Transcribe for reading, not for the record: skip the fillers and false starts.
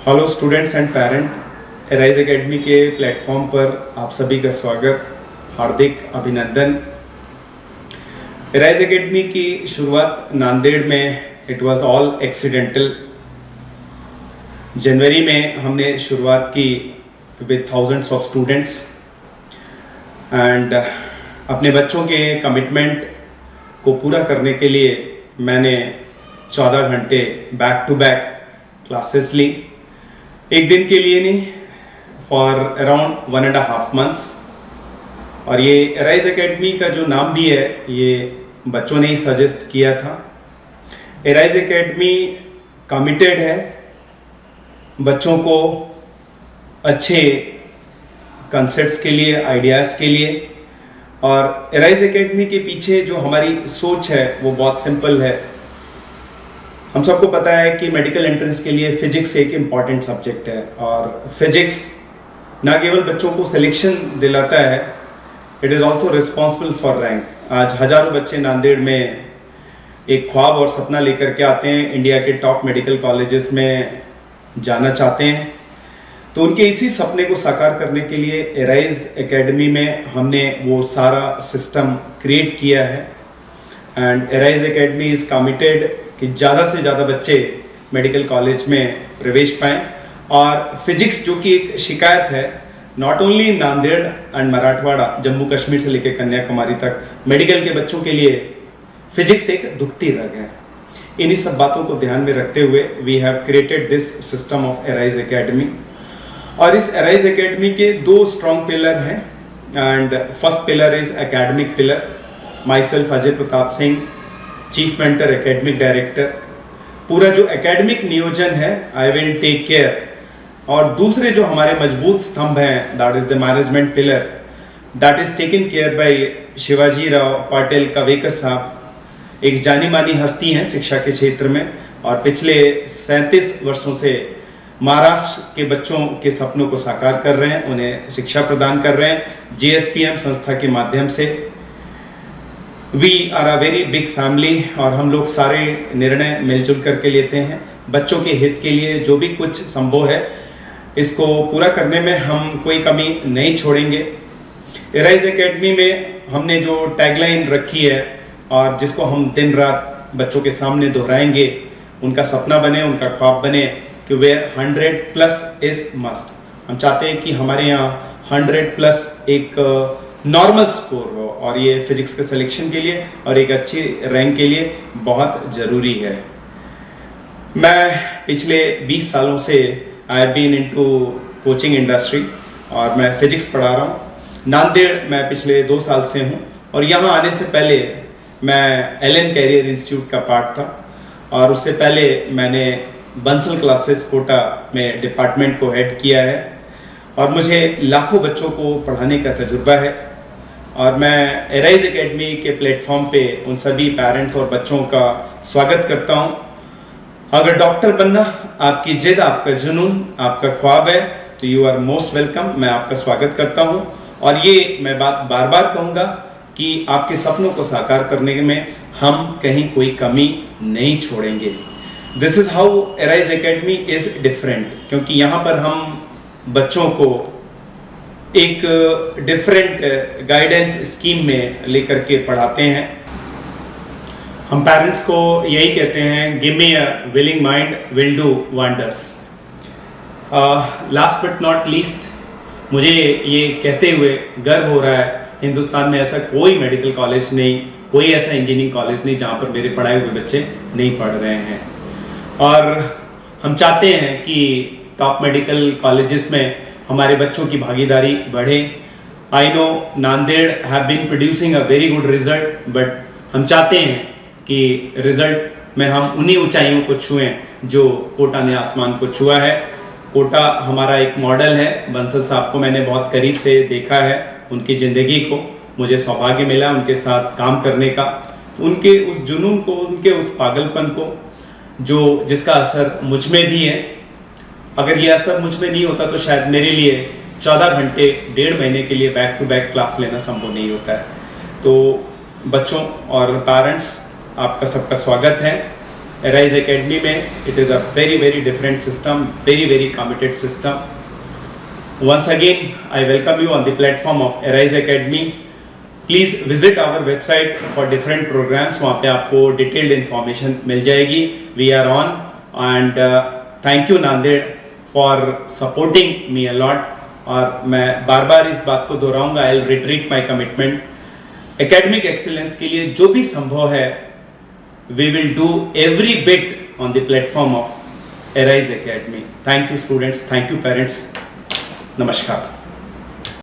Hello students and parent, arise academy के platform पर आप सभी का स्वागत, हार्दिक अभिनंदन। एराइज एकेडमी की शुरुआत नांदेड़ में इट वाज ऑल एक्सीडेंटल। जनवरी में हमने शुरुआत की with thousands of students and अपने बच्चों के कमिटमेंट को पूरा करने के लिए मैंने 14 घंटे बैक टू बैक क्लासेस ली। एक दिन के लिए नहीं, फॉर अराउंड 1.5 months। और ये एराइज एकेडमी का जो नाम भी है ये बच्चों ने ही सजेस्ट किया था। एराइज एकेडमी कमिटेड है बच्चों को अच्छे कंसेप्ट्स के लिए, आइडियाज़ के लिए। और एराइज एकेडमी के पीछे जो हमारी सोच है वो बहुत सिंपल है। हम सबको पता है कि मेडिकल एंट्रेंस के लिए फिजिक्स एक इम्पॉर्टेंट सब्जेक्ट है और फिजिक्स ना केवल बच्चों को सिलेक्शन दिलाता है, it is also responsible for rank. आज हज़ारों बच्चे नांदेड़ में एक ख्वाब और सपना लेकर के आते हैं, इंडिया के टॉप मेडिकल कॉलेजेस में जाना चाहते हैं। तो उनके इसी सपने को साकार करने के लिए एराइज एकेडमी में हमने वो सारा सिस्टम क्रिएट किया है। And arise academy is committed कि ज़्यादा से ज़्यादा बच्चे मेडिकल कॉलेज में प्रवेश पाएँ। और फिजिक्स जो कि एक शिकायत है not only Nanded and Marathwada, Jammu Kashmir से लेकर कन्याकुमारी तक मेडिकल के बच्चों के लिए फिजिक्स एक दुखती रग है। इन्हीं सब बातों को ध्यान में रखते हुए we have created this system of arise academy. और इस एराइज एकेडमी के 2 स्ट्रॉन्ग पिलर हैं। And first pillar is academic pillar. Myself Ajay Pratap Singh, chief mentor, academic director. पूरा जो एकेडमिक नियोजन है आई विल टेक केयर। और दूसरे जो हमारे मजबूत स्तंभ हैं that is the management pillar, that is taken care by Shivaji Rao Patil Kavekar Sahab. एक जानी मानी हस्ती हैं शिक्षा के क्षेत्र में और पिछले 37 वर्षों से महाराष्ट्र के बच्चों के सपनों को साकार कर रहे हैं, उन्हें शिक्षा प्रदान कर रहे हैं JSPM संस्था के माध्यम से। We are a very big family और हम लोग सारे निर्णय मिलजुल करके लेते हैं। बच्चों के हित के लिए जो भी कुछ संभव है इसको पूरा करने में हम कोई कमी नहीं छोड़ेंगे। एराइज एकेडमी में हमने जो टैगलाइन रखी है और जिसको हम दिन रात बच्चों के सामने दोहराएंगे, उनका सपना बने, उनका ख्वाब बने कि वेयर 100+ इज मस्ट। हम चाहते हैं कि हमारे यहाँ 100+ एक नॉर्मल स्कोर हो और ये फिजिक्स के सिलेक्शन के लिए और एक अच्छी रैंक के लिए बहुत ज़रूरी है। मैं पिछले 20 सालों से I have been into coaching industry और मैं फिजिक्स पढ़ा रहा हूँ। नांदेड़ मैं पिछले 2 साल से हूँ और यहाँ आने से पहले मैं एलन कैरियर इंस्टीट्यूट का पार्ट था और उससे पहले मैंने बंसल क्लासेस कोटा में डिपार्टमेंट को हेड किया है और मुझे लाखों बच्चों को पढ़ाने का तजुर्बा है। और मैं एराइज एकेडमी के प्लेटफॉर्म पे उन सभी पेरेंट्स और बच्चों का स्वागत करता हूँ। अगर डॉक्टर बनना आपकी जिद, आपका जुनून, आपका ख्वाब है तो यू आर मोस्ट वेलकम। मैं आपका स्वागत करता हूँ और ये मैं बात बार बार कहूँगा कि आपके सपनों को साकार करने में हम कहीं कोई कमी नहीं छोड़ेंगे। This is how arise academy is different, क्योंकि यहाँ पर हम बच्चों को एक डिफरेंट गाइडेंस स्कीम में लेकर के पढ़ाते हैं। हम पेरेंट्स को यही कहते हैं, give me a willing mind will do wonders. Last but not least, मुझे ये कहते हुए गर्व हो रहा है हिंदुस्तान में ऐसा कोई मेडिकल कॉलेज नहीं, कोई ऐसा इंजीनियरिंग कॉलेज नहीं जहाँ पर मेरे पढ़ाए हुए बच्चे नहीं पढ़ रहे हैं। और हम चाहते हैं कि टॉप मेडिकल कॉलेजेस में हमारे बच्चों की भागीदारी बढ़े। I know Nanded have been producing a very good result, but हम चाहते हैं कि रिजल्ट में हम उन्हीं ऊंचाइयों को छुएं जो कोटा ने आसमान को छुआ है। कोटा हमारा एक मॉडल है। बंसल साहब को मैंने बहुत करीब से देखा है, उनकी ज़िंदगी को मुझे सौभाग्य मिला उनके साथ काम करने का। उनके उस जुनून को, उनके उस पागलपन को जिसका असर मुझ में भी है। अगर ये असर मुझ में नहीं होता तो शायद मेरे लिए 14 घंटे 1.5 महीने के लिए बैक टू बैक क्लास लेना संभव नहीं होता है। तो बच्चों और पेरेंट्स, आपका सबका स्वागत है। एराइज एकेडमी में it is a very different system, very committed system. Once again, I welcome you on the platform of Arise Academy. Please visit our website for different programs. वहाँ पे आपको detailed information मिल जाएगी. We are on and thank you Nanded for supporting me a lot. और मैं बार इस बात को दोहराऊंगा. I'll reiterate my commitment. Academic excellence के लिए जो भी संभव है, we will do every bit on the platform of Arise Academy. Thank you students. Thank you parents. नमस्कार.